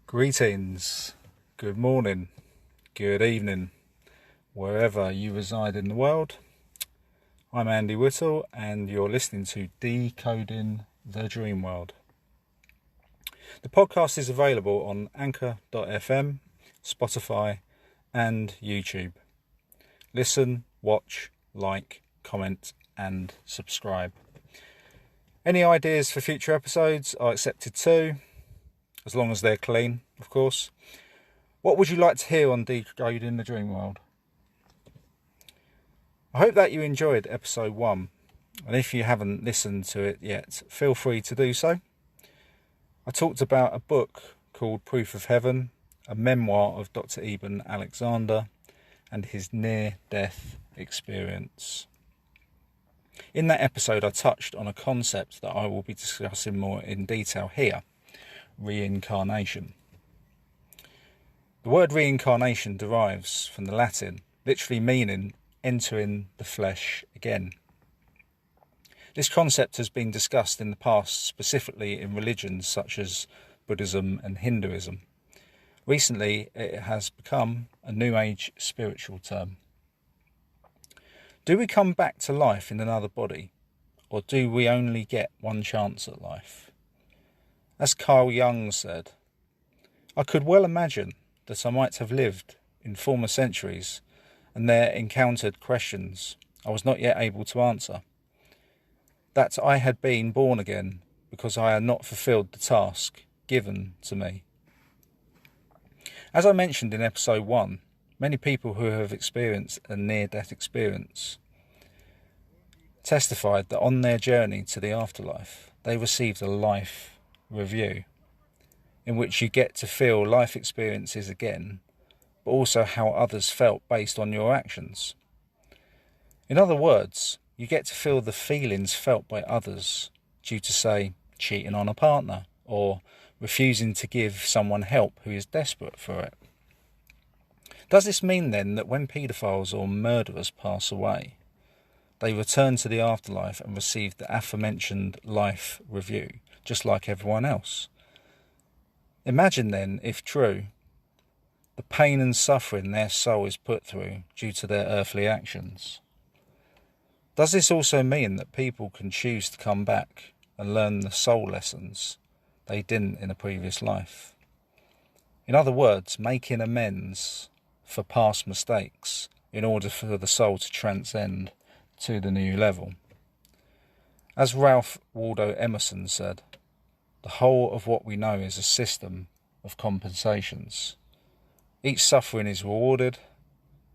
Greetings, good morning, good evening, wherever you reside in the world. I'm Andy Whittle and you're listening to Decoding the Dreamworld. The podcast is available on anchor.fm, Spotify and YouTube. Listen, watch, like, comment and subscribe. Any ideas for future episodes are accepted too, as long as they're clean, of course. What would you like to hear on Decoding the Dreamworld? I hope that you enjoyed episode 1, and if you haven't listened to it yet, feel free to do so. I talked about a book called Proof of Heaven, a memoir of Dr Ian Alexander and his near-death experience. In that episode I touched on a concept that I will be discussing more in detail here: reincarnation. The word reincarnation derives from the Latin, literally meaning entering the flesh again. This concept has been discussed in the past, specifically in religions such as Buddhism and Hinduism. Recently, it has become a New Age spiritual term. Do we come back to life in another body, or do we only get one chance at life? As Carl Jung said, I could well imagine that I might have lived in former centuries and there encountered questions I was not yet able to answer. That I had been born again because I had not fulfilled the task given to me. As I mentioned in episode 1, many people who have experienced a near-death experience testified that on their journey to the afterlife, they received a life review in which you get to feel life experiences again, but also how others felt based on your actions. In other words, you get to feel the feelings felt by others due to, say, cheating on a partner or refusing to give someone help who is desperate for it. Does this mean then that when paedophiles or murderers pass away, they return to the afterlife and receive the aforementioned life review, just like everyone else? Imagine then, if true, the pain and suffering their soul is put through due to their earthly actions. Does this also mean that people can choose to come back and learn the soul lessons they didn't in a previous life? In other words, making amends for past mistakes in order for the soul to transcend to the new level. As Ralph Waldo Emerson said, the whole of what we know is a system of compensations. Each suffering is rewarded,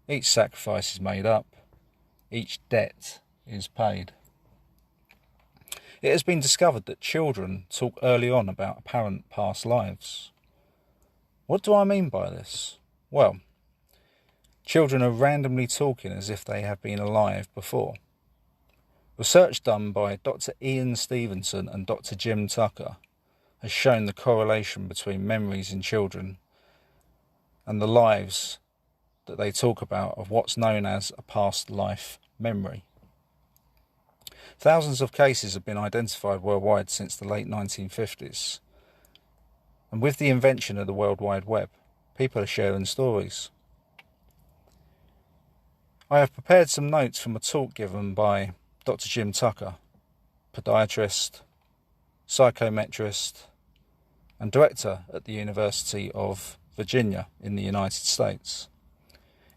each sacrifice is made up, each debt is paid. It has been discovered that children talk early on about apparent past lives. What do I mean by this? Well, children are randomly talking as if they have been alive before. Research done by Dr Ian Stevenson and Dr Jim Tucker has shown the correlation between memories in children and the lives that they talk about of what's known as a past life memory. Thousands of cases have been identified worldwide since the late 1950s. And with the invention of the World Wide Web, people are sharing stories. I have prepared some notes from a talk given by Dr Jim Tucker, podiatrist, psychometrist and director at the University of Virginia in the United States.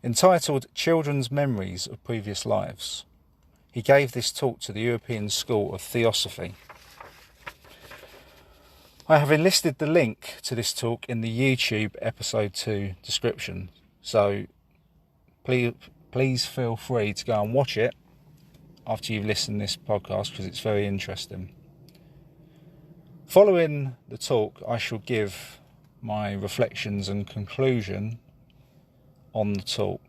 Entitled Children's Memories of Previous Lives, he gave this talk to the European School of Theosophy. I have enlisted the link to this talk in the YouTube episode 2 description, so please feel free to go and watch it after you've listened to this podcast, because it's very interesting. Following the talk, I shall give my reflections and conclusion on the talk.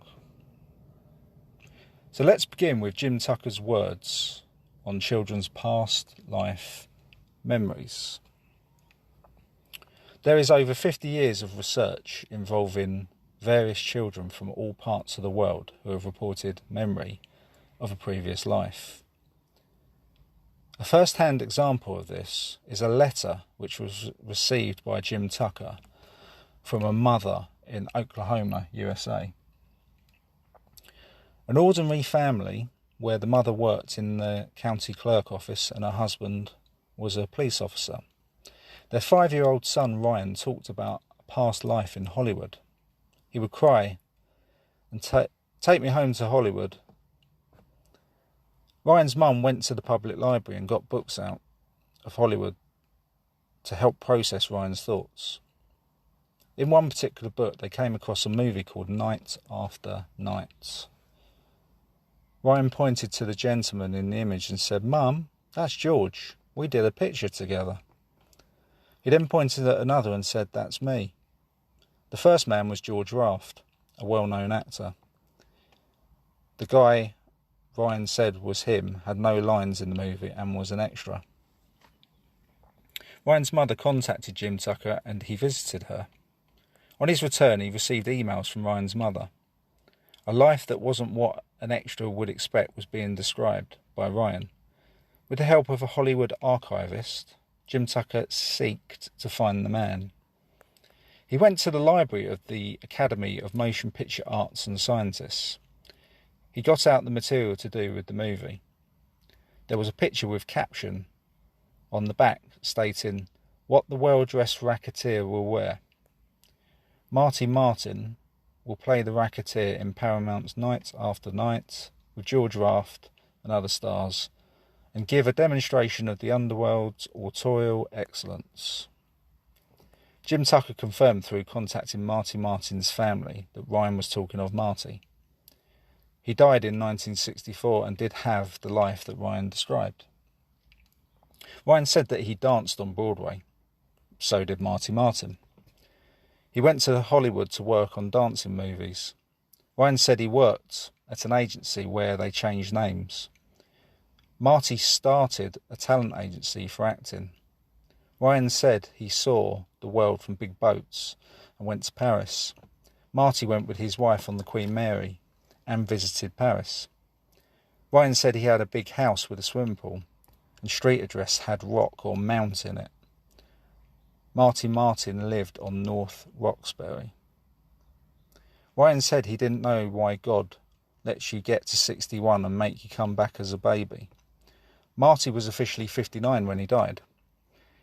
So let's begin with Jim Tucker's words on children's past life memories. There is over 50 years of research involving various children from all parts of the world who have reported memory of a previous life. A first-hand example of this is a letter which was received by Jim Tucker from a mother in Oklahoma, USA. An ordinary family where the mother worked in the county clerk office and her husband was a police officer. Their 5-year-old son Ryan talked about a past life in Hollywood. He would cry and take me home to Hollywood. Ryan's mum went to the public library and got books out of Hollywood to help process Ryan's thoughts. In one particular book, they came across a movie called Night After Night. Ryan pointed to the gentleman in the image and said, "Mum, that's George. We did a picture together." He then pointed at another and said, "That's me." The first man was George Raft, a well-known actor. The guy Ryan said was him had no lines in the movie and was an extra. Ryan's mother contacted Jim Tucker and he visited her. On his return, he received emails from Ryan's mother. A life that wasn't what an extra would expect was being described by Ryan. With the help of a Hollywood archivist, Jim Tucker sought to find the man. He went to the library of the Academy of Motion Picture Arts and Scientists. He got out the material to do with the movie. There was a picture with caption on the back stating, "What the well-dressed racketeer will wear." Marty Martin will play the racketeer in Paramount's Night After Night with George Raft and other stars and give a demonstration of the underworld's autorial excellence. Jim Tucker confirmed through contacting Marty Martin's family that Ryan was talking of Marty. He died in 1964 and did have the life that Ryan described. Ryan said that he danced on Broadway. So did Marty Martin. He went to Hollywood to work on dancing movies. Ryan said he worked at an agency where they changed names. Marty started a talent agency for acting. Ryan said he saw the world from big boats and went to Paris. Marty went with his wife on the Queen Mary and visited Paris. Ryan said he had a big house with a swimming pool and street address had Rock or Mount in it. Marty Martin lived on North Roxbury. Ryan said he didn't know why God lets you get to 61 and make you come back as a baby. Marty was officially 59 when he died.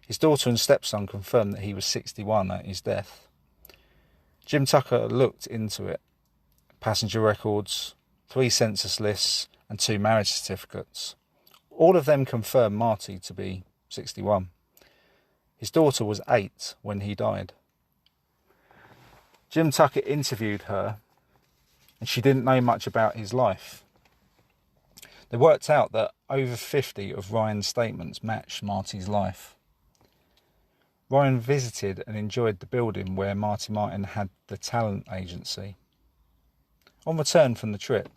His daughter and stepson confirmed that he was 61 at his death. Jim Tucker looked into it. Passenger records, 3 census lists and 2 marriage certificates. All of them confirmed Marty to be 61. His daughter was 8 when he died. Jim Tucker interviewed her and she didn't know much about his life. They worked out that over 50 of Ryan's statements matched Marty's life. Ryan visited and enjoyed the building where Marty Martin had the talent agency. On return from the trip,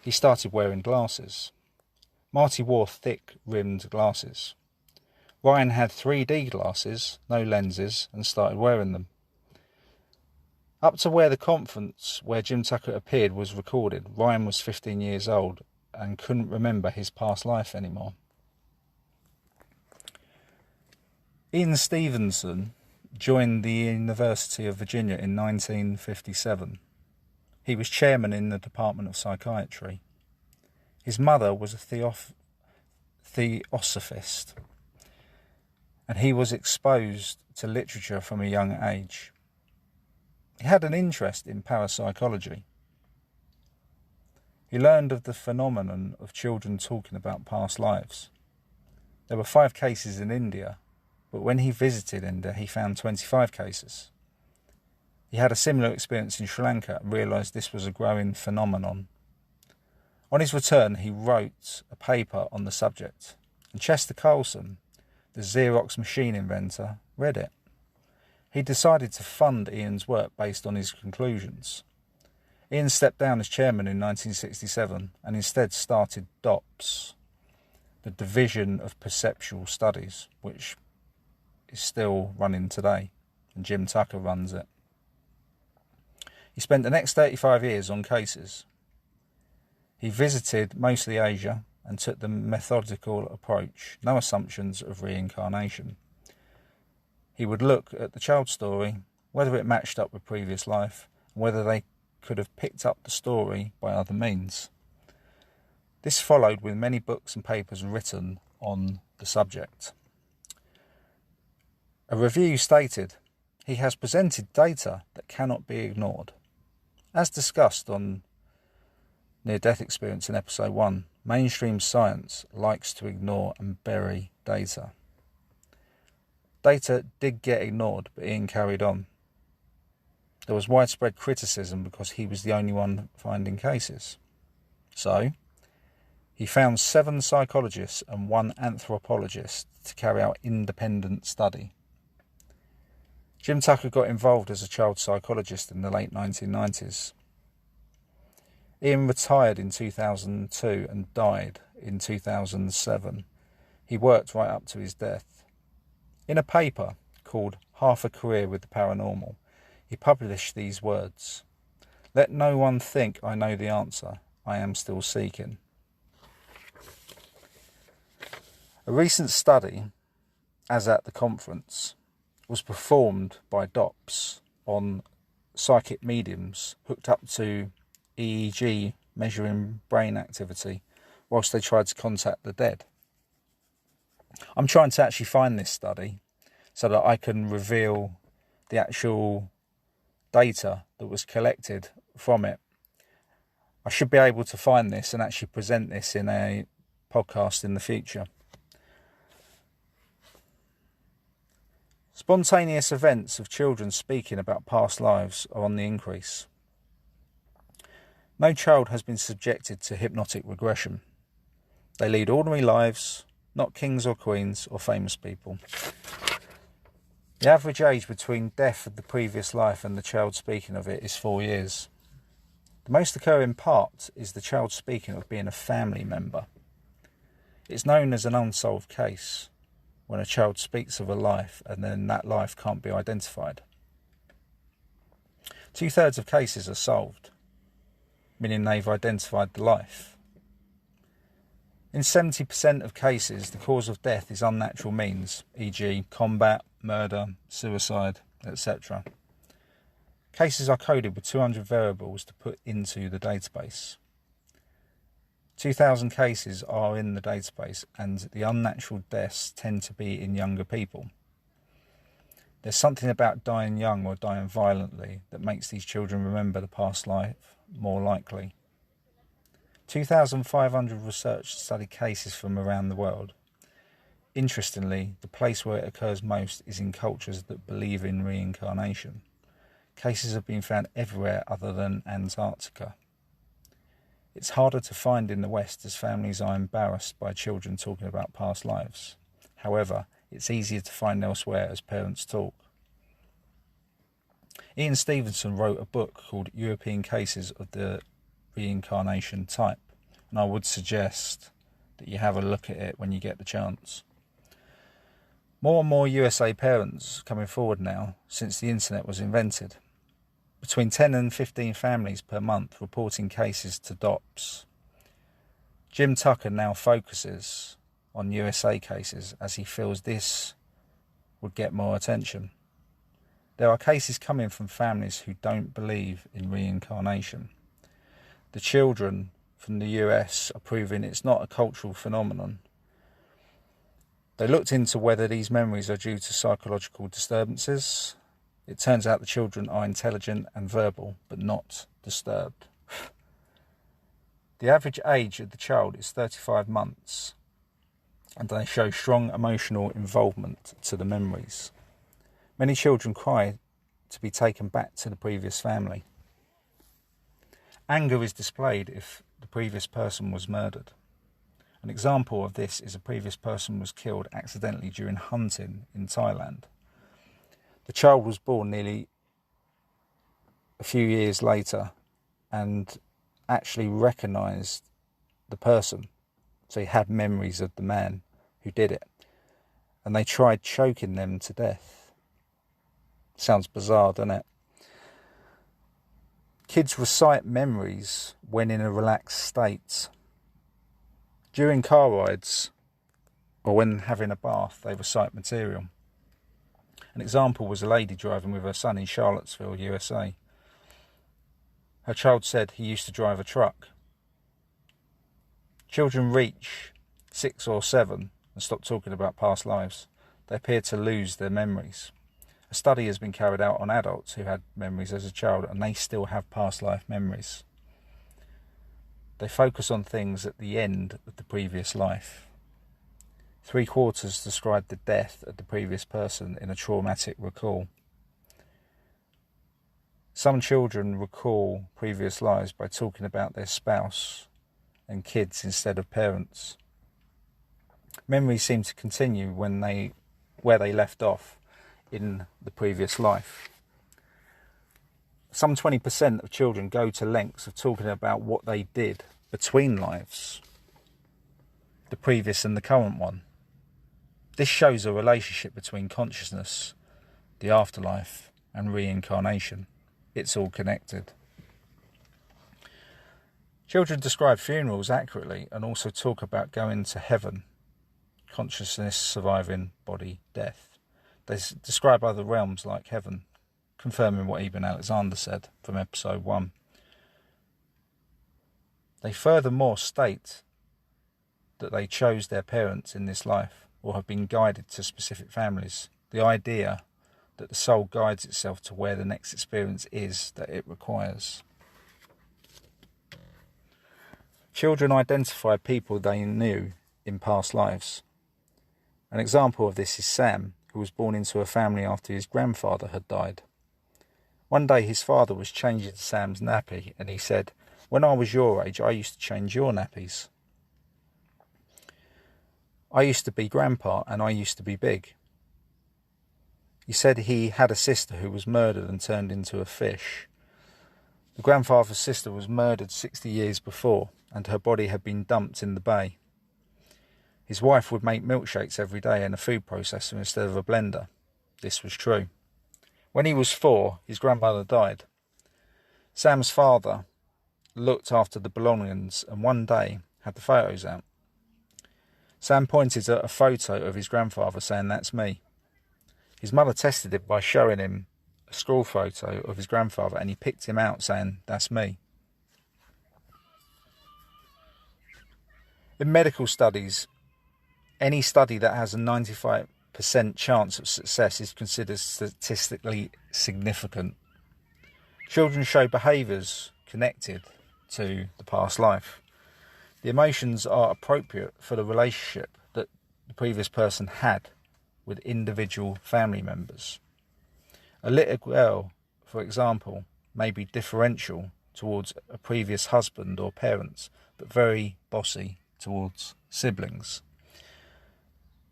he started wearing glasses. Marty wore thick-rimmed glasses. Ryan had 3D glasses, no lenses, and started wearing them. Up to where the conference where Jim Tucker appeared was recorded, Ryan was 15 years old and couldn't remember his past life anymore. Ian Stevenson joined the University of Virginia in 1957. He was chairman in the Department of Psychiatry. His mother was a theosophist, and he was exposed to literature from a young age. He had an interest in parapsychology. He learned of the phenomenon of children talking about past lives. There were 5 cases in India, but when he visited India, he found 25 cases. He had a similar experience in Sri Lanka and realised this was a growing phenomenon. On his return, he wrote a paper on the subject, and Chester Carlson, the Xerox machine inventor, read it. He decided to fund Ian's work based on his conclusions. Ian stepped down as chairman in 1967 and instead started DOPS, the Division of Perceptual Studies, which is still running today, and Jim Tucker runs it. He spent the next 35 years on cases. He visited mostly Asia and took the methodical approach, no assumptions of reincarnation. He would look at the child story, whether it matched up with previous life, and whether they could have picked up the story by other means. This followed with many books and papers written on the subject. A review stated, "He has presented data that cannot be ignored." As discussed on near-death experience in episode 1, mainstream science likes to ignore and bury data. Data did get ignored, but Ian carried on. There was widespread criticism because he was the only one finding cases. So, he found 7 psychologists and 1 anthropologist to carry out independent study. Jim Tucker got involved as a child psychologist in the late 1990s. Ian retired in 2002 and died in 2007. He worked right up to his death. In a paper called Half a Career with the Paranormal, he published these words: "Let no one think I know the answer. I am still seeking." A recent study, as at the conference, was performed by DOPS on psychic mediums hooked up to EEG measuring brain activity whilst they tried to contact the dead. I'm trying to actually find this study so that I can reveal the actual data that was collected from it. I should be able to find this and actually present this in a podcast in the future. Spontaneous events of children speaking about past lives are on the increase. No child has been subjected to hypnotic regression. They lead ordinary lives, not kings or queens or famous people. The average age between death of the previous life and the child speaking of it is 4 years. The most occurring part is the child speaking of being a family member. It's known as an unsolved case, when a child speaks of a life and then that life can't be identified. 2/3 of cases are solved, meaning they've identified the life. In 70% of cases, the cause of death is unnatural means, e.g. combat, murder, suicide, etc. Cases are coded with 200 variables to put into the database. 2,000 cases are in the database, and the unnatural deaths tend to be in younger people. There's something about dying young or dying violently that makes these children remember the past life more likely. 2,500 researched studied cases from around the world. Interestingly, the place where it occurs most is in cultures that believe in reincarnation. Cases have been found everywhere other than Antarctica. It's harder to find in the West as families are embarrassed by children talking about past lives. However, it's easier to find elsewhere as parents talk. Ian Stevenson wrote a book called European Cases of the Reincarnation Type, and I would suggest that you have a look at it when you get the chance. More and more USA parents coming forward now since the internet was invented. Between 10 and 15 families per month reporting cases to DOPS. Jim Tucker now focuses on USA cases as he feels this would get more attention. There are cases coming from families who don't believe in reincarnation. The children from the US are proving it's not a cultural phenomenon. They looked into whether these memories are due to psychological disturbances. It turns out the children are intelligent and verbal, but not disturbed. The average age of the child is 35 months, and they show strong emotional involvement to the memories. Many children cry to be taken back to the previous family. Anger is displayed if the previous person was murdered. An example of this is a previous person was killed accidentally during hunting in Thailand. The child was born nearly a few years later and actually recognised the person. So he had memories of the man who did it. And they tried choking them to death. Sounds bizarre, doesn't it? Kids recite memories when in a relaxed state. During car rides or when having a bath, they recite material. An example was a lady driving with her son in Charlottesville, USA. Her child said he used to drive a truck. Children reach 6 or 7 and stop talking about past lives. They appear to lose their memories. A study has been carried out on adults who had memories as a child, and they still have past life memories. They focus on things at the end of the previous life. 3/4 described the death of the previous person in a traumatic recall. Some children recall previous lives by talking about their spouse and kids instead of parents. Memories seem to continue where they left off in the previous life. Some 20% of children go to lengths of talking about what they did between lives, the previous and the current one. This shows a relationship between consciousness, the afterlife, and reincarnation. It's all connected. Children describe funerals accurately and also talk about going to heaven, consciousness surviving body death. They describe other realms like heaven, confirming what Ibn Alexander said from episode 1. They furthermore state that they chose their parents in this life or have been guided to specific families. The idea that the soul guides itself to where the next experience is that it requires. Children identify people they knew in past lives. An example of this is Sam, who was born into a family after his grandfather had died. One day his father was changing Sam's nappy and he said, "When I was your age, I used to change your nappies. I used to be grandpa and I used to be big." He said he had a sister who was murdered and turned into a fish. The grandfather's sister was murdered 60 years before and her body had been dumped in the bay. His wife would make milkshakes every day in a food processor instead of a blender. This was true. When he was 4, his grandmother died. Sam's father looked after the belongings and one day had the photos out. Sam pointed at a photo of his grandfather saying, "That's me." His mother tested it by showing him a scroll photo of his grandfather and he picked him out saying, "That's me." In medical studies, any study that has a 95% chance of success is considered statistically significant. Children show behaviours connected to the past life. The emotions are appropriate for the relationship that the previous person had with individual family members. A little girl, for example, may be differential towards a previous husband or parents, but very bossy towards siblings.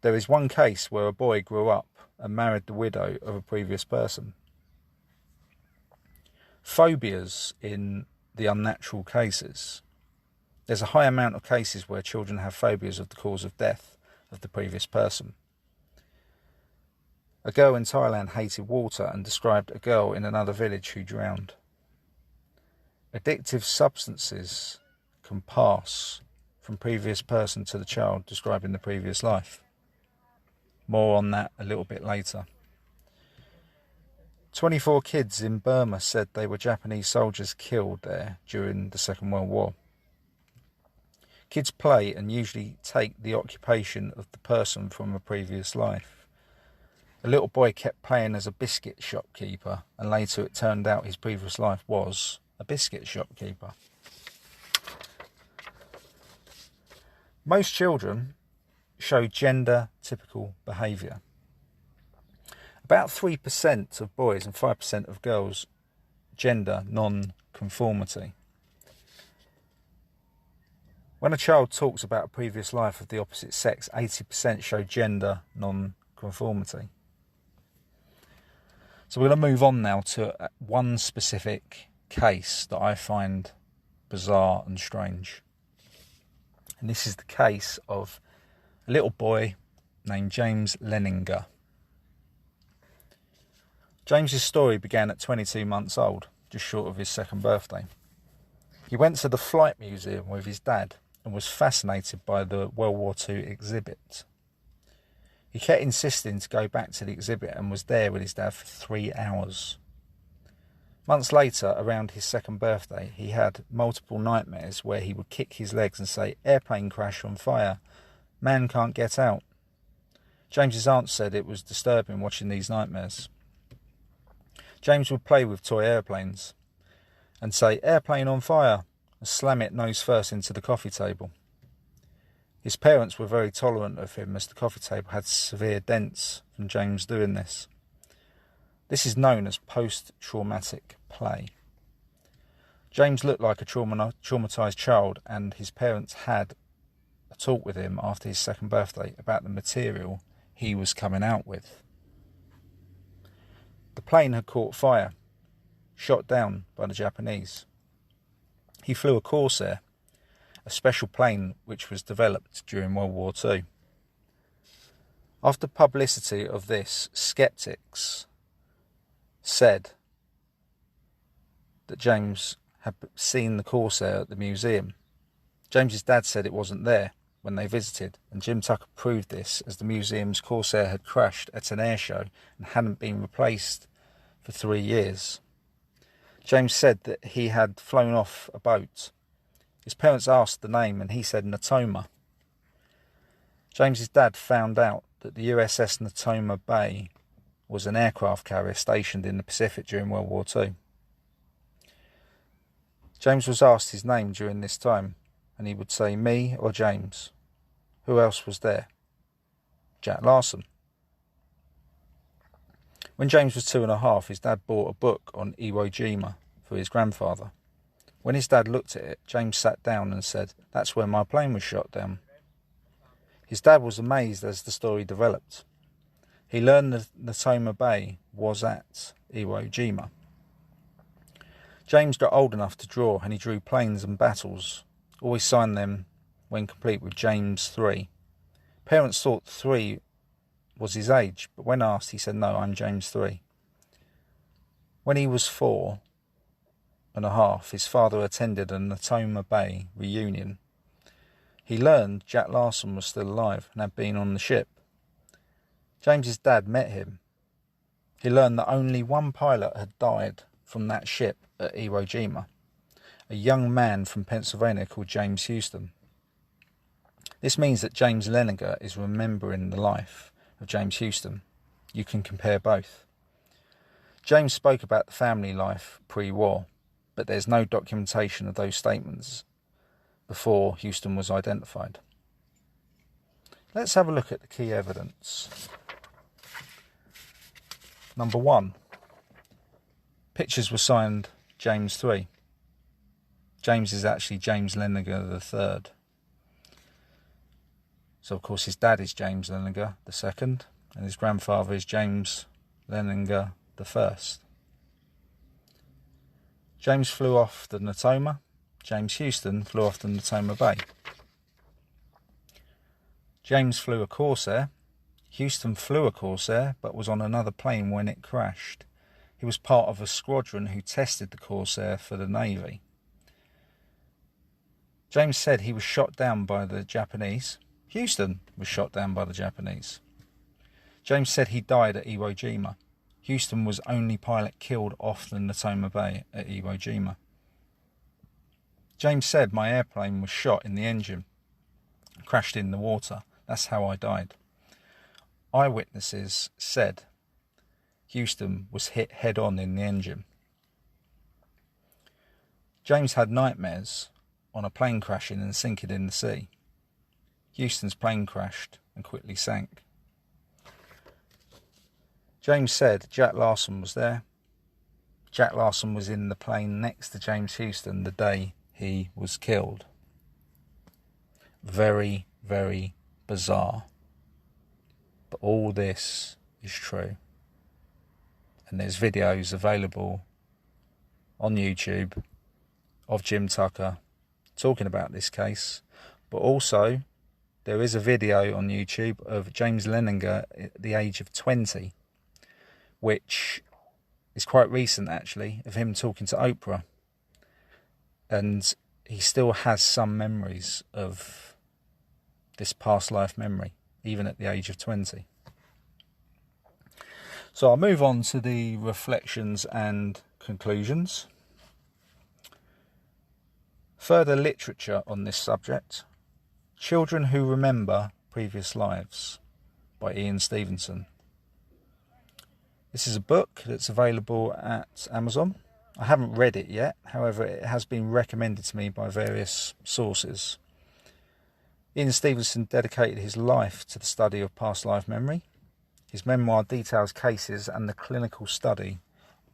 There is one case where a boy grew up and married the widow of a previous person. Phobias in the unnatural cases. There's a high amount of cases where children have phobias of the cause of death of the previous person. A girl in Thailand hated water and described a girl in another village who drowned. Addictive substances can pass from previous person to the child, describing the previous life. More on that a little bit later. 24 kids in Burma said they were Japanese soldiers killed there during the Second World War. Kids play and usually take the occupation of the person from a previous life. A little boy kept playing as a biscuit shopkeeper, and later it turned out his previous life was a biscuit shopkeeper. Most children show gender-typical behaviour. About 3% of boys and 5% of girls gender non-conformity. When a child talks about a previous life of the opposite sex, 80% show gender non-conformity. So we're going to move on now to one specific case that I find bizarre and strange. And this is the case of a little boy named James Leninger. James's story began at 22 months old, just short of his second birthday. He went to the Flight Museum with his dad and was fascinated by the World War II exhibit. He kept insisting to go back to the exhibit and was there with his dad for 3 hours. Months later, around his 2nd birthday, he had multiple nightmares where he would kick his legs and say, "Airplane crash on fire. Man can't get out." James's aunt said it was disturbing watching these nightmares. James would play with toy airplanes and say, "Airplane on fire," and slam it nose first into the coffee table. His parents were very tolerant of him as the coffee table had severe dents from James doing this. This is known as post-traumatic play. James looked like a traumatised child, and his parents had a talk with him after his 2nd birthday about the material he was coming out with. The plane had caught fire, shot down by the Japanese. He flew a Corsair, a special plane which was developed during World War II. After publicity of this, skeptics said that James had seen the Corsair at the museum. James's dad said it wasn't there when they visited, and Jim Tucker proved this as the museum's Corsair had crashed at an air show and hadn't been replaced for 3 years. James said that he had flown off a boat. His parents asked the name and he said Natoma. James's dad found out that the USS Natoma Bay was an aircraft carrier stationed in the Pacific during World War II. James was asked his name during this time, and he would say, "Me or James?" Who else was there? Jack Larson. When James was 2.5, his dad bought a book on Iwo Jima for his grandfather. When his dad looked at it, James sat down and said, "That's where my plane was shot down." His dad was amazed as the story developed. He learned that Natoma Bay was at Iwo Jima. James got old enough to draw, and he drew planes and battles, always signed them when complete with James 3. Parents thought 3 was his age, but when asked he said, "No, I'm James 3. When he was 4.5, his father attended a Natoma Bay reunion. He learned Jack Larson was still alive and had been on the ship. James's dad met him. He learned that only one pilot had died from that ship at Iwo Jima, a young man from Pennsylvania called James Houston. This means that James Leninger is remembering the life of James Houston. You can compare both. James spoke about the family life pre-war, but there's no documentation of those statements before Houston was identified. Let's have a look at the key evidence. Number 1. Pictures were signed James 3. James is actually James Leninger III. So of course his dad is James Leninger II, and his grandfather is James Leninger I. James flew off the Natoma. James Houston flew off the Natoma Bay. James flew a Corsair. Houston flew a Corsair, but was on another plane when it crashed. He was part of a squadron who tested the Corsair for the Navy. James said he was shot down by the Japanese. Houston was shot down by the Japanese. James said he died at Iwo Jima. Houston was only pilot killed off the Natoma Bay at Iwo Jima. James said, "My airplane was shot in the engine, crashed in the water. That's how I died." Eyewitnesses said Houston was hit head-on in the engine. James had nightmares on a plane crashing and sinking in the sea. Houston's plane crashed and quickly sank. James said Jack Larson was there. Jack Larson was in the plane next to James Houston the day he was killed. Very, very bizarre. But all this is true. And there's videos available on YouTube of Jim Tucker talking about this case. But also, there is a video on YouTube of James Leninger at the age of 20, which is quite recent actually, of him talking to Oprah. And he still has some memories of this past life memory, even at the age of 20. So I'll move on to the reflections and conclusions. Further literature on this subject. Children Who Remember Previous Lives by Ian Stevenson. This is a book that's available at Amazon. I haven't read it yet, however it has been recommended to me by various sources. Ian Stevenson dedicated his life to the study of past life memory. His memoir details cases and the clinical study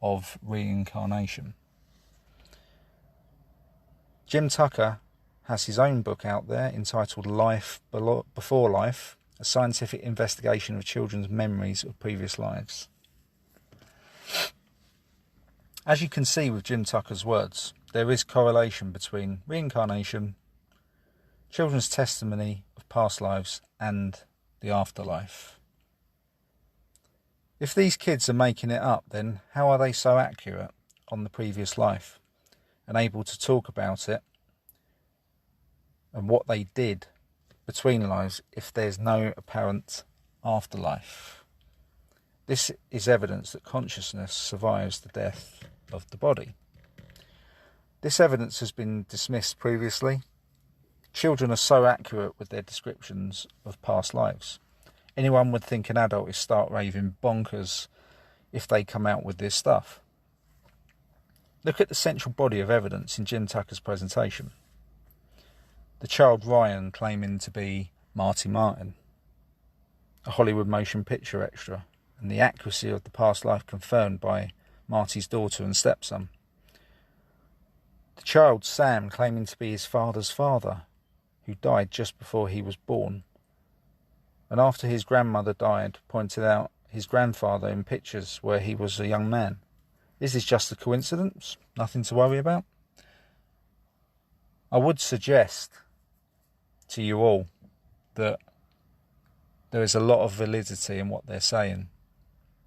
of reincarnation. Jim Tucker has his own book out there entitled Life Before Life, a scientific investigation of children's memories of previous lives. As you can see with Jim Tucker's words, there is correlation between reincarnation, children's testimony of past lives, and the afterlife. If these kids are making it up, then how are they so accurate on the previous life and able to talk about it and what they did between lives if there's no apparent afterlife? This is evidence that consciousness survives the death of the body. This evidence has been dismissed previously. Children are so accurate with their descriptions of past lives. Anyone would think an adult is stark raving bonkers if they come out with this stuff. Look at the central body of evidence in Jim Tucker's presentation. The child Ryan claiming to be Marty Martin, a Hollywood motion picture extra, and the accuracy of the past life confirmed by Marty's daughter and stepson. The child Sam claiming to be his father's father, who died just before he was born, and after his grandmother died, pointed out his grandfather in pictures where he was a young man. Is this just a coincidence? Nothing to worry about? I would suggest to you all that there is a lot of validity in what they're saying,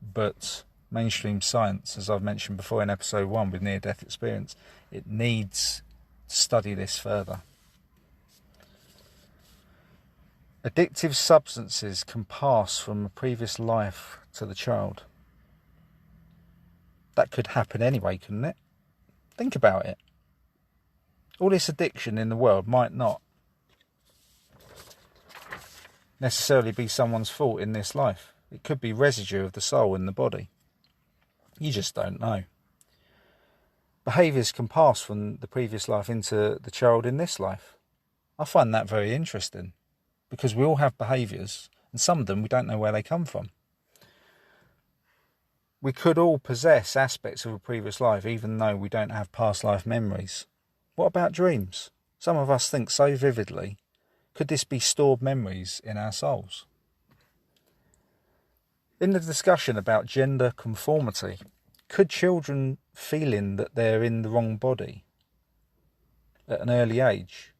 but mainstream science, as I've mentioned before in episode 1 with near-death experience, it needs to study this further. Addictive substances can pass from a previous life to the child. That could happen anyway, couldn't it? Think about it. All this addiction in the world might not necessarily be someone's fault in this life. It could be residue of the soul in the body. You just don't know. Behaviours can pass from the previous life into the child in this life. I find that very interesting, because we all have behaviours, and some of them we don't know where they come from. We could all possess aspects of a previous life even though we don't have past life memories. What about dreams? Some of us think so vividly. Could this be stored memories in our souls? In the discussion about gender conformity, could children feeling that they're in the wrong body at an early age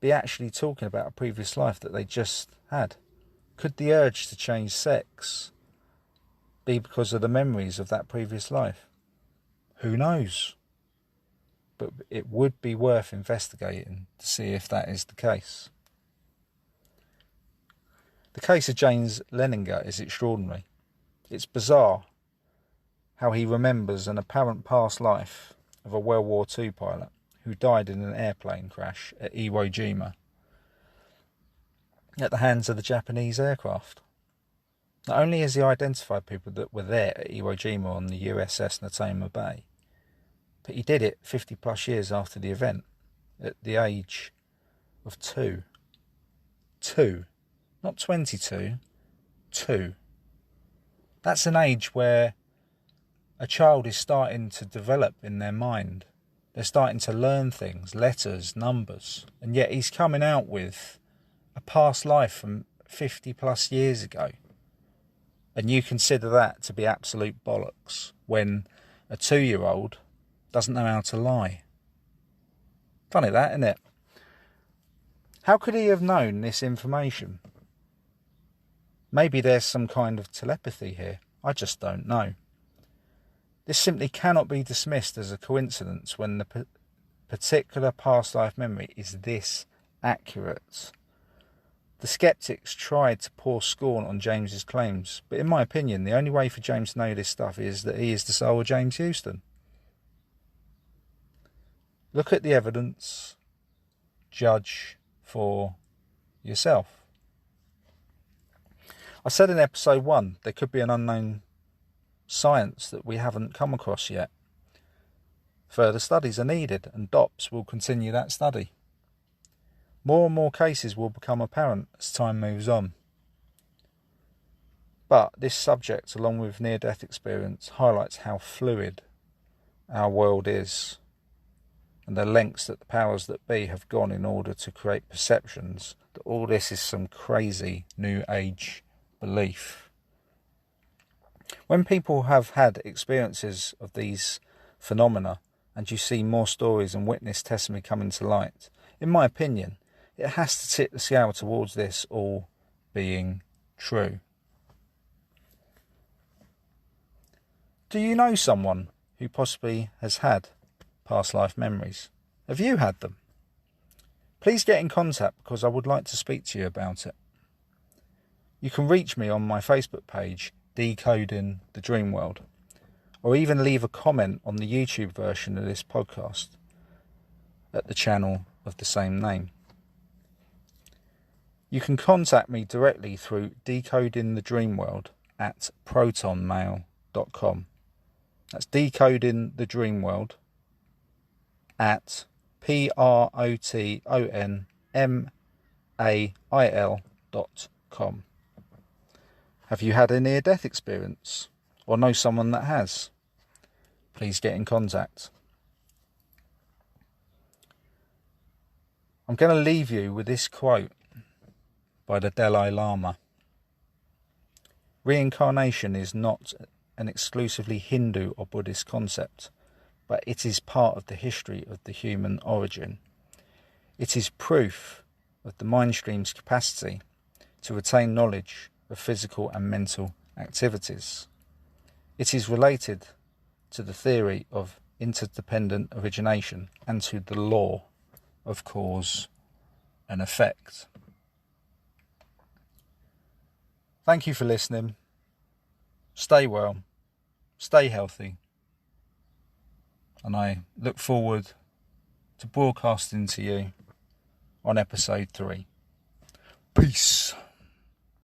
be actually talking about a previous life that they just had? Could the urge to change sex be because of the memories of that previous life? Who knows? But it would be worth investigating to see if that is the case. The case of James Leninger is extraordinary. It's bizarre how he remembers an apparent past life of a World War II pilot who died in an airplane crash at Iwo Jima at the hands of the Japanese aircraft. Not only has he identified people that were there at Iwo Jima on the USS Natoma Bay, but he did it 50 plus years after the event, at the age of 2. 2. Not 22. 2. That's an age where a child is starting to develop in their mind. They're starting to learn things, letters, numbers, and yet he's coming out with a past life from 50 plus years ago. And you consider that to be absolute bollocks when a 2-year-old doesn't know how to lie. Funny that, isn't it? How could he have known this information? Maybe there's some kind of telepathy here. I just don't know. This simply cannot be dismissed as a coincidence when the particular past life memory is this accurate. The skeptics tried to pour scorn on James's claims, but in my opinion, the only way for James to know this stuff is that he is the soul of James Houston. Look at the evidence, judge for yourself. I said in episode 1, there could be an unknown science that we haven't come across yet. Further studies are needed, and DOPS will continue that study. More and more cases will become apparent as time moves on. But this subject, along with near-death experience, highlights how fluid our world is, and the lengths that the powers that be have gone in order to create perceptions that all this is some crazy New Age belief. When people have had experiences of these phenomena, and you see more stories and witness testimony coming to light, in my opinion, it has to tip the scale towards this all being true. Do you know someone who possibly has had past life memories? Have you had them? Please get in contact because I would like to speak to you about it. You can reach me on my Facebook page, Decoding the Dreamworld, or even leave a comment on the YouTube version of this podcast at the channel of the same name. You can contact me directly through decodingthedreamworld@protonmail.com. That's decodingthedreamworld at protonmail.com. Have you had a near-death experience or know someone that has? Please get in contact. I'm going to leave you with this quote by the Dalai Lama. Reincarnation is not an exclusively Hindu or Buddhist concept, but it is part of the history of the human origin. It is proof of the mind stream's capacity to retain knowledge of physical and mental activities. It is related to the theory of interdependent origination and to the law of cause and effect. Thank you for listening. Stay well, stay healthy, and I look forward to broadcasting to you on episode 3. Peace.